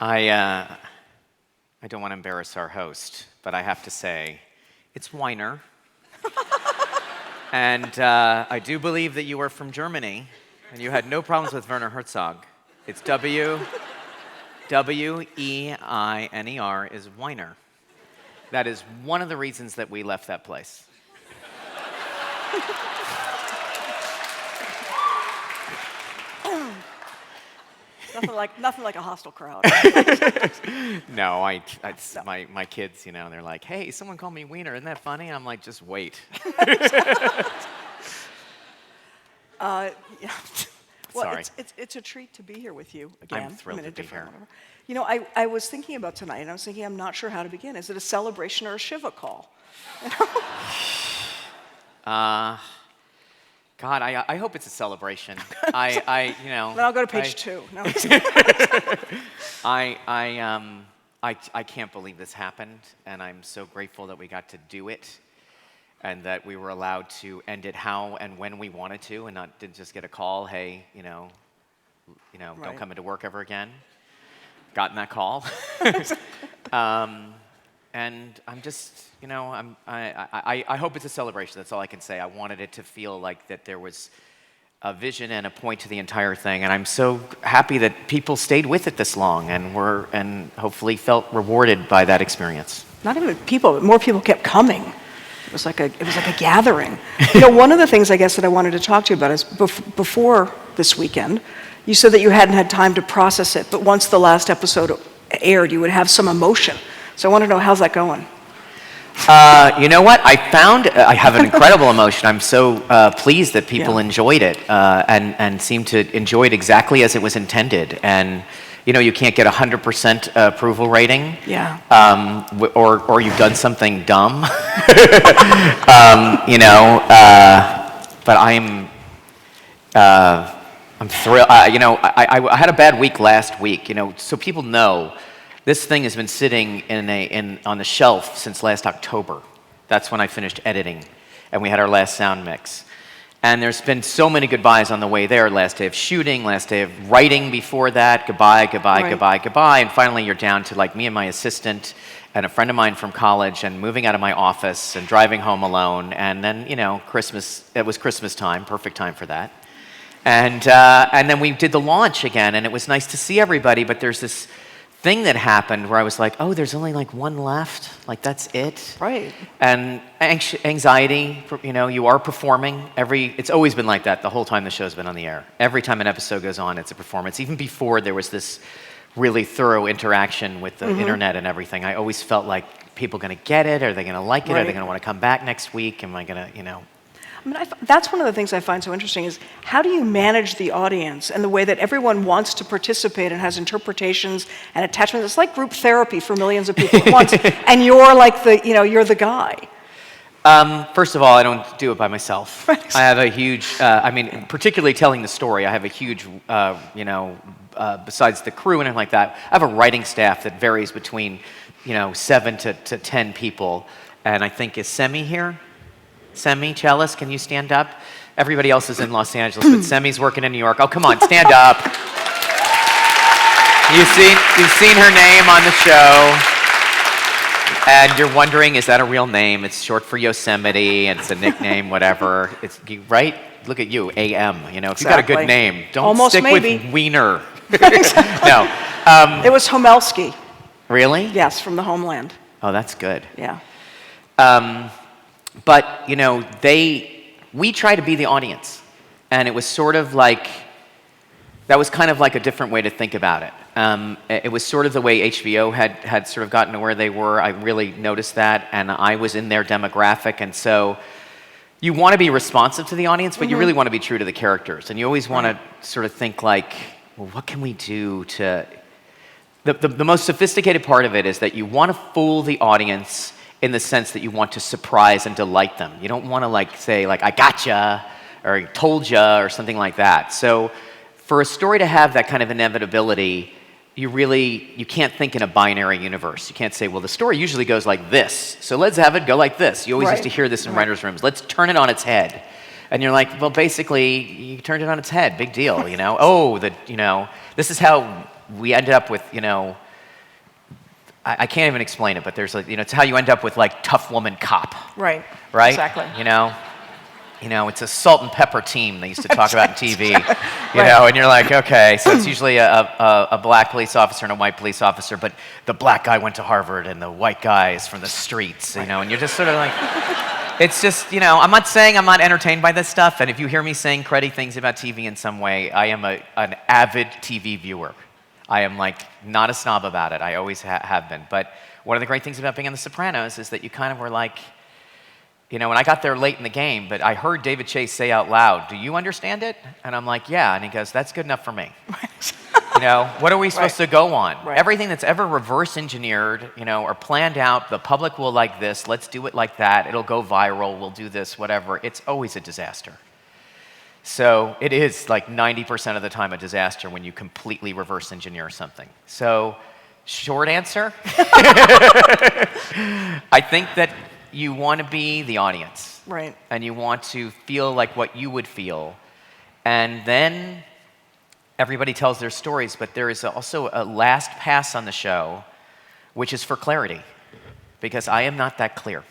I don't want to embarrass our host, but I have to say, it's Weiner. And I do believe that you are from Germany, and you had no problems with Werner Herzog. It's W-E-I-N-E-R is Weiner. That is one of the reasons that we left that place. Nothing like a hostile crowd. No, my kids, they're like, hey, someone called me Wiener, isn't that funny? And I'm like, just wait. Yeah. Well, Sorry. it's a treat to be here with you again. I'm thrilled to be here. I was thinking about tonight, and I was thinking, I'm not sure how to begin. Is it a celebration or a Shiva call? God, I hope it's a celebration. Then I'll go to page 2. No. I can't believe this happened, and I'm so grateful that we got to do it, and that we were allowed to end it how and when we wanted to, and didn't just get a call, hey, don't come into work ever again. Gotten that call. And I'm just, I hope it's a celebration. That's all I can say. I wanted it to feel like that there was a vision and a point to the entire thing. And I'm so happy that people stayed with it this long and hopefully felt rewarded by that experience. Not even people, but more people kept coming. It was like a gathering. One of the things I guess that I wanted to talk to you about is before this weekend, you said that you hadn't had time to process it, but once the last episode aired, you would have some emotion. So I want to know, how's that going? You know what? I have an incredible emotion. I'm so pleased that people enjoyed it and seemed to enjoy it exactly as it was intended. And you can't get 100% approval rating. Yeah. Or you've done something dumb. But I'm thrilled. I had a bad week last week. So people know. This thing has been sitting on the shelf since last October. That's when I finished editing, and we had our last sound mix. And there's been so many goodbyes on the way there. Last day of shooting, last day of writing before that, goodbye, and finally you're down to like me and my assistant and a friend of mine from college and moving out of my office and driving home alone. And then, Christmas, it was Christmas time, perfect time for that. And then we did the launch again, and it was nice to see everybody, but there's this thing that happened where I was like, oh, there's only like one left, like that's it. Right. And anxiety, you are performing it's always been like that the whole time the show's been on the air. Every time an episode goes on, it's a performance. Even before there was this really thorough interaction with the internet and everything, I always felt like people going to get it? Are they going to like it? Are they going to want to come back next week? Am I going to, that's one of the things I find so interesting is how do you manage the audience and the way that everyone wants to participate and has interpretations and attachments? It's like group therapy for millions of people at once, and you're like you're the guy. First of all, I don't do it by myself. Right. I have a huge, particularly telling the story, I have a huge, besides the crew and everything like that, I have a writing staff that varies between, 7 to 10 people. And I think, is Semi here? Semi, cellist, can you stand up? Everybody else is in Los Angeles, but Semi's working in New York. Oh, come on, stand up. You've seen her name on the show, and you're wondering, is that a real name? It's short for Yosemite, and it's a nickname, whatever. Right? Look at you, AM. If you've got a good name, don't stick with Weiner. No. It was Homelsky. Really? Yes, from the Homeland. Oh, that's good. Yeah. But, we try to be the audience. And it was sort of like, that was kind of like a different way to think about it. It was sort of the way HBO had sort of gotten to where they were. I really noticed that, and I was in their demographic. And so you want to be responsive to the audience, but you really want to be true to the characters. And you always want to sort of think like, well, what can we do to... The most sophisticated part of it is that you want to fool the audience in the sense that you want to surprise and delight them. You don't want to say I gotcha or told ya or something like that. So for a story to have that kind of inevitability, you can't think in a binary universe. You can't say, well, the story usually goes like this, so let's have it go like this. You always used to hear this in writers' rooms. Let's turn it on its head. And you're like, well, basically, you turned it on its head. Big deal, you know? Oh, this is how we ended up with, I can't even explain it, but there's like, it's how you end up with like tough woman cop. Right. Right? Exactly. It's a salt and pepper team they used to talk about in TV, and you're like, okay, so it's usually a black police officer and a white police officer, but the black guy went to Harvard and the white guy is from the streets, and you're just sort of like, it's just, I'm not saying I'm not entertained by this stuff, and if you hear me saying cruddy things about TV in some way, I am an avid TV viewer. I am like not a snob about it. I always have been. But one of the great things about being on The Sopranos is that you kind of were like, and I got there late in the game, but I heard David Chase say out loud, "Do you understand it?" And I'm like, "Yeah." And he goes, "That's good enough for me." What are we supposed to go on? Right. Everything that's ever reverse engineered, or planned out, the public will like this, let's do it like that, it'll go viral, we'll do this, whatever. It's always a disaster. So it is like 90% of the time a disaster when you completely reverse engineer something. So short answer, I think that you want to be the audience. Right. And you want to feel like what you would feel. And then everybody tells their stories, but there is also a last pass on the show, which is for clarity, because I am not that clear.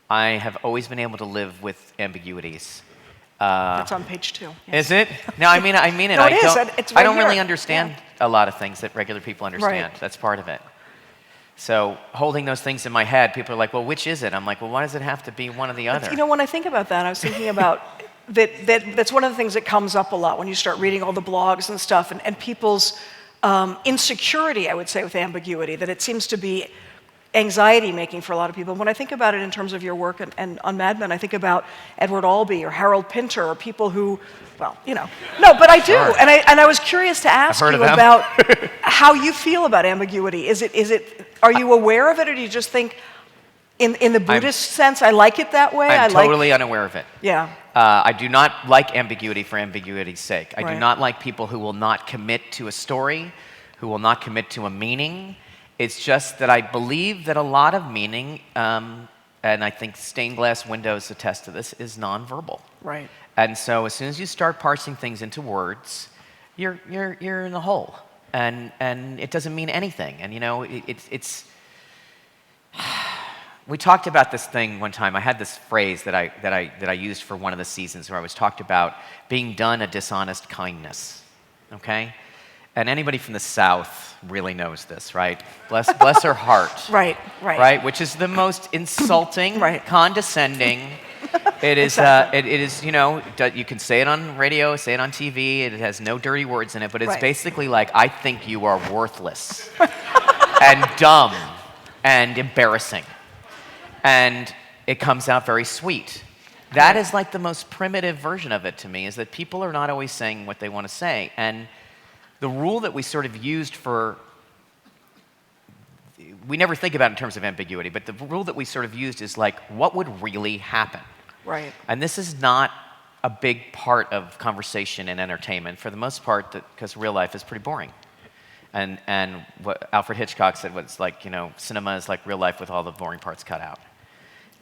I have always been able to live with ambiguities. That's on page 2. Yes. Is it? No, I mean it. No, it is. It's right I don't really here. understand a lot of things that regular people understand. Right. That's part of it. So holding those things in my head, people are like, well, which is it? I'm like, well, why does it have to be one or the other? When I think about that, I was thinking about that's one of the things that comes up a lot when you start reading all the blogs and stuff, and people's insecurity, I would say, with ambiguity, that it seems to be anxiety-making for a lot of people. When I think about it in terms of your work and on Mad Men, I think about Edward Albee or Harold Pinter or people who, no, but I do. Sure. And I was curious to ask you about how you feel about ambiguity. Are you aware of it, or do you just think, in the Buddhist sense, I like it that way? I'm totally unaware of it. Yeah. I do not like ambiguity for ambiguity's sake. I do Right. not like people who will not commit to a story, who will not commit to a meaning. It's just that I believe that a lot of meaning, and I think stained glass windows attest to this, is nonverbal. Right. And so as soon as you start parsing things into words, you're in the hole, and it doesn't mean anything. And it's. We talked about this thing one time. I had this phrase that I used for one of the seasons where I was talked about being done a dishonest kindness. Okay. And anybody from the South really knows this, right? Bless her heart. Right. Right, which is the most insulting, condescending. It is. Exactly. It is. You can say it on radio, say it on TV. It has no dirty words in it, but it's basically like, I think you are worthless and dumb and embarrassing, and it comes out very sweet. That is like the most primitive version of it to me. Is that people are not always saying what they want to say, and the rule that we sort of used we never think about it in terms of ambiguity, but the rule that we sort of used is like, what would really happen? Right. And this is not a big part of conversation and entertainment, for the most part, because real life is pretty boring. And what Alfred Hitchcock said was like, cinema is like real life with all the boring parts cut out.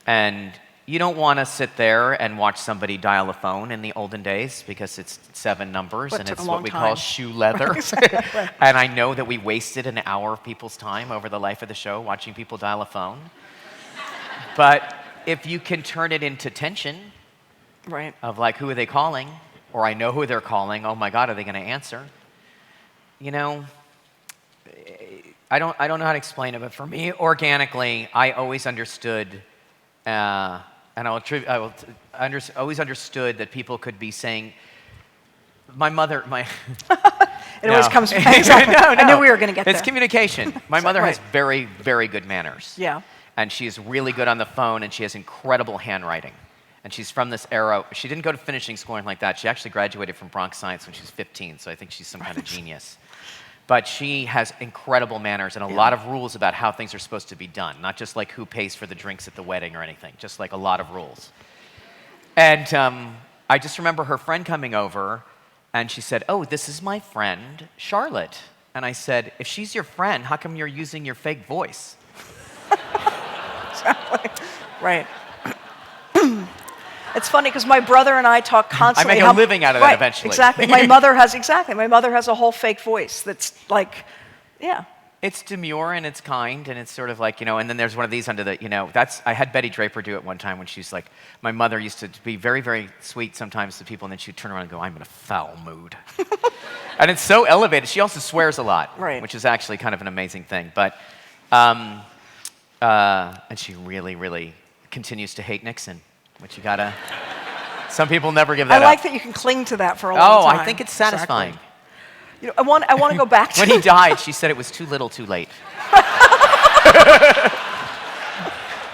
And you don't want to sit there and watch somebody dial a phone in the olden days, because it's 7 numbers and it's what we call shoe leather. Right. And I know that we wasted an hour of people's time over the life of the show watching people dial a phone. But if you can turn it into tension, Right. of like, who are they calling? Or I know who they're calling. Oh my God, are they going to answer? I don't know how to explain it, but for me, organically, I always understood. And always understood that people could be saying, my mother, It always comes from exactly. No. I knew we were going to get there. It's communication. My mother has very, very good manners. Yeah. And she is really good on the phone, and she has incredible handwriting. And she's from this era. She didn't go to finishing school or anything like that. She actually graduated from Bronx Science when she was 15, so I think she's some kind of genius. But she has incredible manners and a lot of rules about how things are supposed to be done. Not just like who pays for the drinks at the wedding or anything, just like a lot of rules. And I just remember her friend coming over, and she said, "Oh, this is my friend, Charlotte." And I said, if she's your friend, how come you're using your fake voice? Exactly. Right. It's funny because my brother and I talk constantly. I make a living out of that eventually. Exactly. My mother has a whole fake voice that's like, yeah. It's demure and it's kind and it's sort of like, and then there's one of these under the, I had Betty Draper do it one time when she's like, my mother used to be very, very sweet sometimes to people and then she'd turn around and go, I'm in a foul mood. And it's so elevated. She also swears a lot, right. which is actually kind of an amazing thing. But, and she really, really continues to hate Nixon, which you gotta, some people never give that up. I like that you can cling to that for a long time. I think it's satisfying. Exactly. I want to go back to when he died, she said it was too little, too late.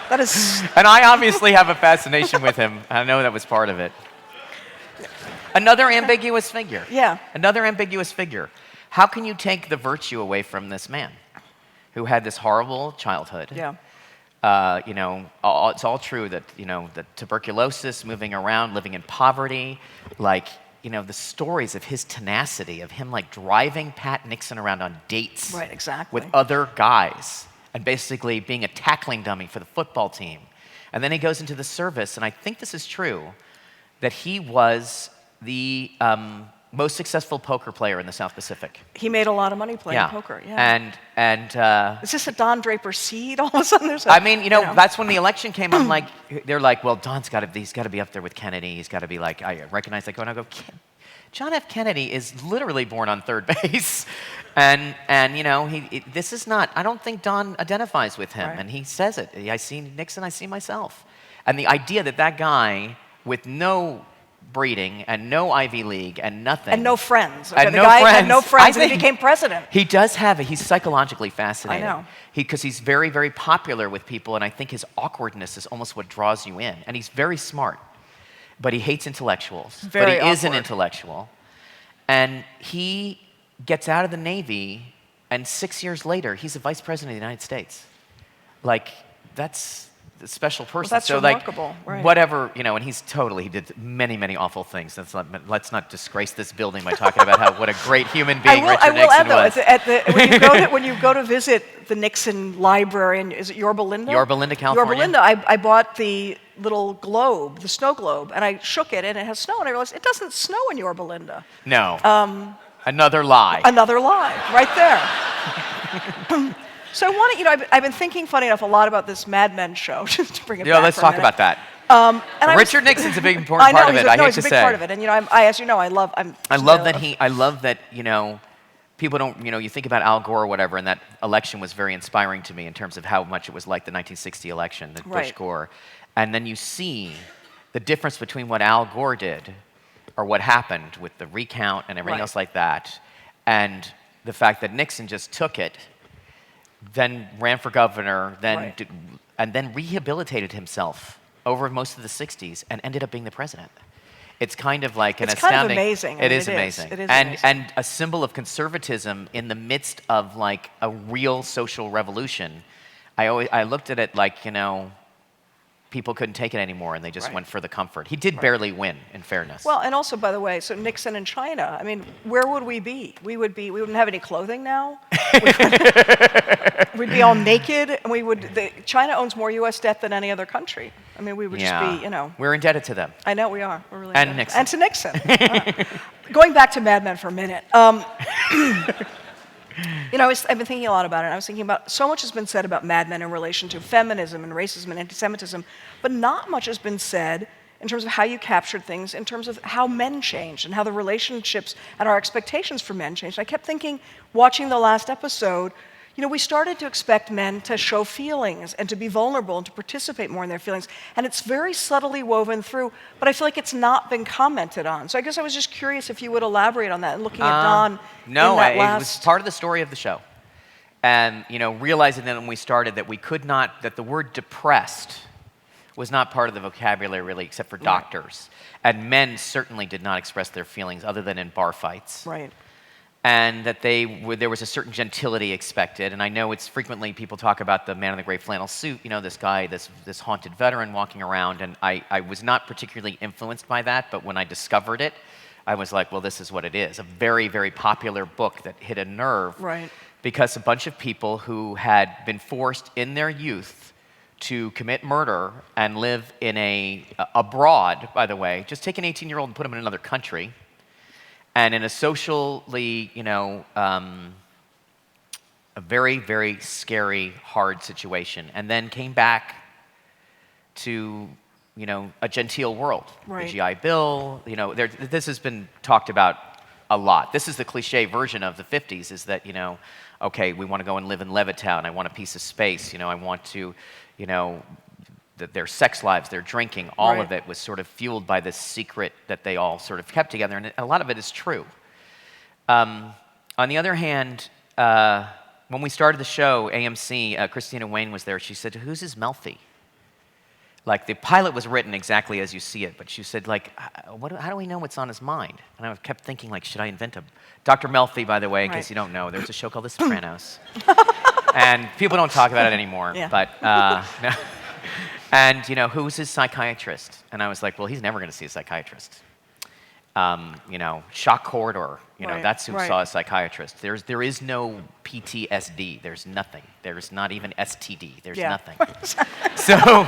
That is. And I obviously have a fascination with him. I know that was part of it. Another ambiguous figure. Yeah. Another ambiguous figure. How can you take the virtue away from this man who had this horrible childhood? Yeah. It's all true that, the tuberculosis, moving around, living in poverty, the stories of his tenacity, of him driving Pat Nixon around on dates right, exactly. with other guys and basically being a tackling dummy for the football team. And then he goes into the service, and I think this is true, that he was the most successful poker player in the South Pacific. He made a lot of money playing poker, yeah. And is this a Don Draper seed all of a sudden? That's when the election came. I'm like, they're like, well, he's got to be up there with Kennedy. He's got to be like, I recognize that. And I go, John F. Kennedy is literally born on third base. And this is not, I don't think Don identifies with him. Right. And he says it. I see Nixon, I see myself. And the idea that guy with no breeding and no Ivy League and nothing. And no friends. Okay, the guy had no friends and he became president. He does he's psychologically fascinating. I know. Because he's very, very popular with people, and I think his awkwardness is almost what draws you in. And he's very smart, but he hates intellectuals. Very but he is an awkward. intellectual. And he gets out of the Navy, and 6 years later, he's the vice president of the United States. That's a special person. Well, that's remarkable, right. Whatever, and he did many, many awful things. Let's not disgrace this building by talking about what a great human being Richard Nixon was. When you go to visit the Nixon library, and is it Yorba Linda? Yorba Linda, California. Yorba Linda, I bought the little globe, the snow globe, and I shook it, and it has snow, and I realized it doesn't snow in Yorba Linda. No. Another lie. Another lie, right there. So I want to, I've been thinking, funny enough, a lot about this Mad Men show, just to bring it back. Yeah, let's talk about that. Richard Nixon's a big important part of it. I hate to say. He's a big part of it, and as you know, I love that people don't, you think about Al Gore or whatever, and that election was very inspiring to me in terms of how much it was like the 1960 election, the Bush-Gore. And then you see the difference between what Al Gore did, or what happened with the recount and everything else like that, and the fact that Nixon just took it, then ran for governor, and then rehabilitated himself over most of the 60s and ended up being the president. It's kind of like an astounding... It's kind of amazing. It is amazing. It is amazing. And a symbol of conservatism in the midst of a real social revolution. I looked at it people couldn't take it anymore and they just went for the comfort. He did barely win, in fairness. Well, and also, by the way, so Nixon in China, where would we be? We wouldn't have any clothing now. We'd be all naked, and China owns more U.S. debt than any other country. We would just be, We're indebted to them. I know we are. We're really and indebted. Nixon. And to Nixon. Going back to Mad Men for a minute. I've been thinking a lot about it. I was thinking about, so much has been said about Mad Men in relation to feminism and racism and anti-Semitism, but not much has been said in terms of how you captured things, in terms of how men changed and how the relationships and our expectations for men changed. I kept thinking, watching the last episode, we started to expect men to show feelings and to be vulnerable and to participate more in their feelings. And it's very subtly woven through, but I feel like it's not been commented on. So I guess I was just curious if you would elaborate on that and looking at Don. No, it was part of the story of the show. And, realizing that when we started that that the word depressed was not part of the vocabulary really, except for doctors. And men certainly did not express their feelings other than in bar fights. Right. And that there was a certain gentility expected. And I know it's frequently people talk about the man in the gray flannel suit, this guy, this haunted veteran walking around. And I was not particularly influenced by that, but when I discovered it, I was like, well, this is what it is. A very, very popular book that hit a nerve. Right. Because a bunch of people who had been forced in their youth to commit murder and live in abroad, by the way, just take an 18-year-old and put him in another country, and in a socially, a very, very scary, hard situation, and then came back to, a genteel world. Right. The GI Bill, this has been talked about a lot. This is the cliche version of the 50s, is that, okay, we want to go and live in Levittown. I want a piece of space. I want to, their sex lives, their drinking, all of it was sort of fueled by this secret that they all sort of kept together, and a lot of it is true. On the other hand, when we started the show, AMC, Christina Wayne was there. She said, "Who's his Melfi?" Like, the pilot was written exactly as you see it, but she said, like, how do we know what's on his mind? And I kept thinking, like, should I invent a... Dr. Melfi, by the way, in case you don't know, there's a show called The Sopranos. And people don't talk about it anymore, but... no. And, who's his psychiatrist? And I was like, well, he's never going to see a psychiatrist. Shock corridor, that's who saw a psychiatrist. There is no PTSD. There's nothing. There's not even STD. There's nothing. So...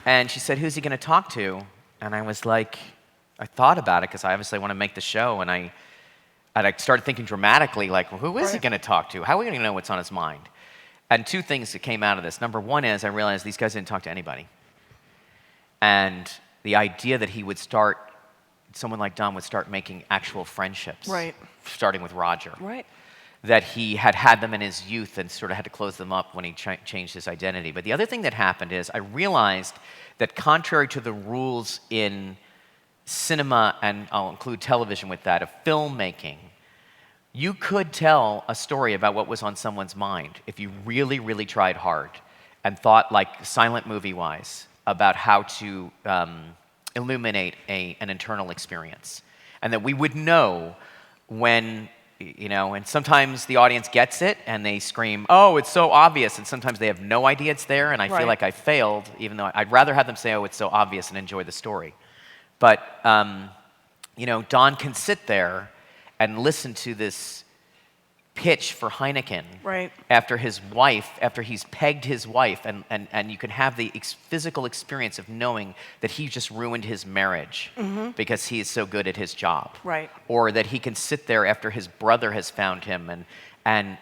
And she said, who's he going to talk to? And I was like, I thought about it because I obviously want to make the show. And I started thinking dramatically, like, well, who is he going to talk to? How are we going to know what's on his mind? And two things that came out of this. Number one is I realized these guys didn't talk to anybody. And the idea that someone like Don would start making actual friendships. Right. Starting with Roger. Right. That he had them in his youth and sort of had to close them up when he changed his identity. But the other thing that happened is I realized that contrary to the rules in cinema, and I'll include television with that, of filmmaking, you could tell a story about what was on someone's mind if you really, really tried hard and thought, like, silent movie-wise, about how to illuminate an internal experience. And that we would know when... and sometimes the audience gets it and they scream, oh, it's so obvious, and sometimes they have no idea it's there, and I feel like I failed, even though I'd rather have them say, oh, it's so obvious, and enjoy the story. But, Don can sit there and listen to this pitch for Heineken after he's pegged his wife, and you can have the physical experience of knowing that he just ruined his marriage because he is so good at his job. Right. Or that he can sit there after his brother has found him and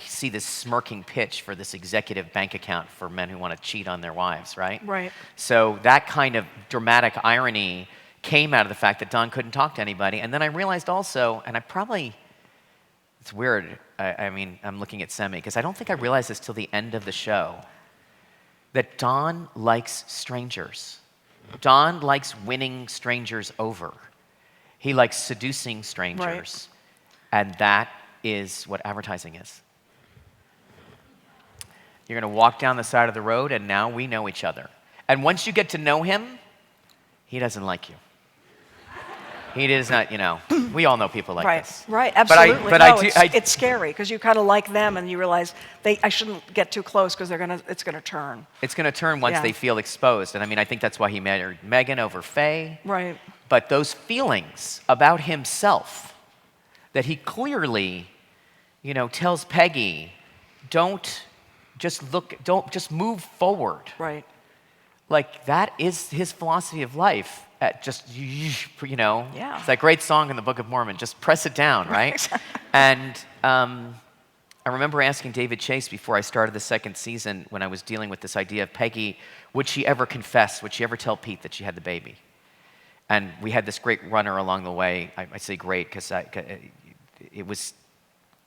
see this smirking pitch for this executive bank account for men who want to cheat on their wives, right? Right. So that kind of dramatic irony came out of the fact that Don couldn't talk to anybody. And then I realized also, and it's weird, I'm looking at Semi, because I don't think I realized this till the end of the show, that Don likes strangers. Don likes winning strangers over. He likes seducing strangers. And that is what advertising is. You're going to walk down the side of the road, and now we know each other. And once you get to know him, he doesn't like you. He does not, we all know people like this. Right, absolutely. But it's scary because you kind of like them and you realize I shouldn't get too close because it's going to turn. It's going to turn once they feel exposed. And I think that's why he married Megan over Faye. Right. But those feelings about himself that he clearly, tells Peggy, don't just move forward. Right. Like, that is his philosophy of life. Yeah. It's that great song in the Book of Mormon, just press it down, right? And I remember asking David Chase before I started the second season, when I was dealing with this idea of Peggy, would she ever confess, would she ever tell Pete that she had the baby? And we had this great runner along the way. I say great because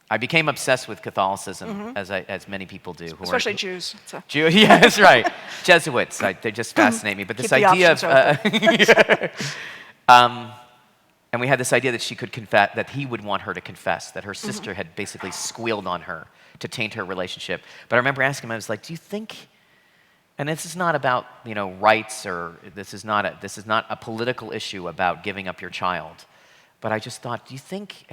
I became obsessed with Catholicism, as many people do. Especially Jews. Jews, yeah, that's right. Jesuits, they just fascinate me. But this idea of... and we had this idea that she could confess, that he would want her to confess, that her sister had basically squealed on her to taint her relationship. But I remember asking him, I was like, do you think... And this is not about, rights, or this is not a political issue about giving up your child. But I just thought, do you think,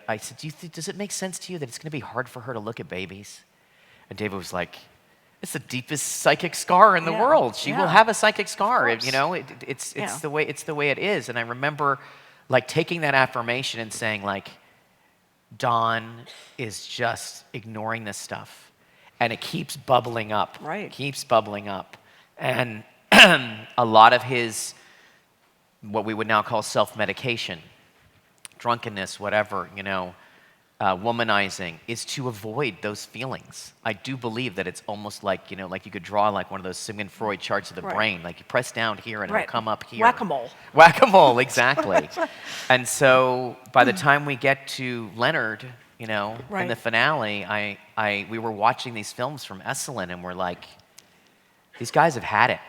I said, does it make sense to you that it's going to be hard for her to look at babies? And David was like, it's the deepest psychic scar in the Yeah, world. She will yeah. have a psychic scar. course. You know, it's Yeah. the way it is. And I remember like taking that affirmation and saying like, Dawn is just ignoring this stuff, and it keeps bubbling up. Right. Keeps bubbling up, and a lot of his what we would now call self-medication, drunkenness, whatever, you know, womanizing, is to avoid those feelings. I do believe that it's almost like, you know, like you could draw like one of those Sigmund Freud charts of the Right. brain. Like you press down here and Right. it'll come up here. Whack-a-mole. Whack-a-mole, exactly. And so by the time we get to Leonard, you know, in Right. the finale, we were watching these films from Esalen and we're like, these guys have had it.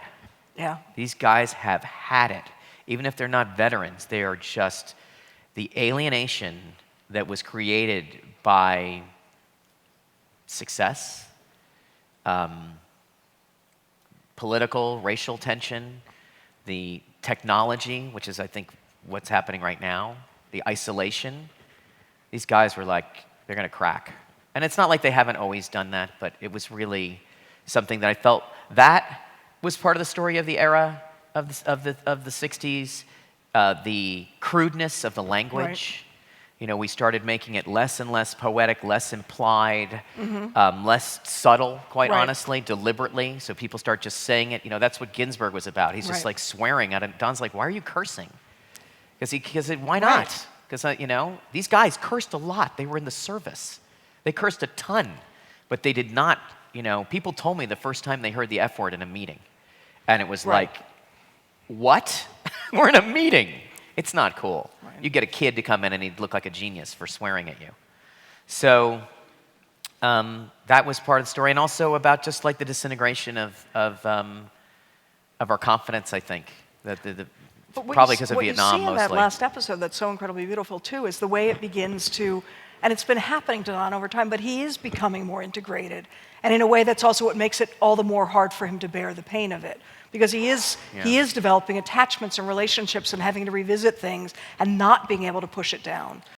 Yeah. These guys have had it. Even if they're not veterans, they are just the alienation that was created by success, political, racial tension, the technology, which is, I think, what's happening right now, the isolation. These guys were like, they're going to crack. And it's not like they haven't always done that, but it was really something that I felt that was part of the story of the era of the 60s, the crudeness of the language. Right. You know, we started making it less and less poetic, less implied, less subtle, quite Right. honestly, deliberately. So people start just saying it. You know, that's what Ginsberg was about. He's just Right. like swearing at it. Don's like, why are you cursing? Because why not? Right. Because, you know, these guys cursed a lot. They were in the service. They cursed a ton. But they did not, you know, people told me the first time they heard the F word in a meeting. And it was Right. like, what? We're in a meeting. It's not cool. Right. You get a kid to come in and he'd look like a genius for swearing at you. So that was part of the story. And also about just like the disintegration of our confidence, I think. But what Probably you s- because of what Vietnam you see in that mostly. last episode that's so incredibly beautiful too is the way it begins to, and it's been happening to Don over time, but he is becoming more integrated, and in a way that's also what makes it all the more hard for him to bear the pain of it, because he is developing attachments and relationships and having to revisit things and not being able to push it down.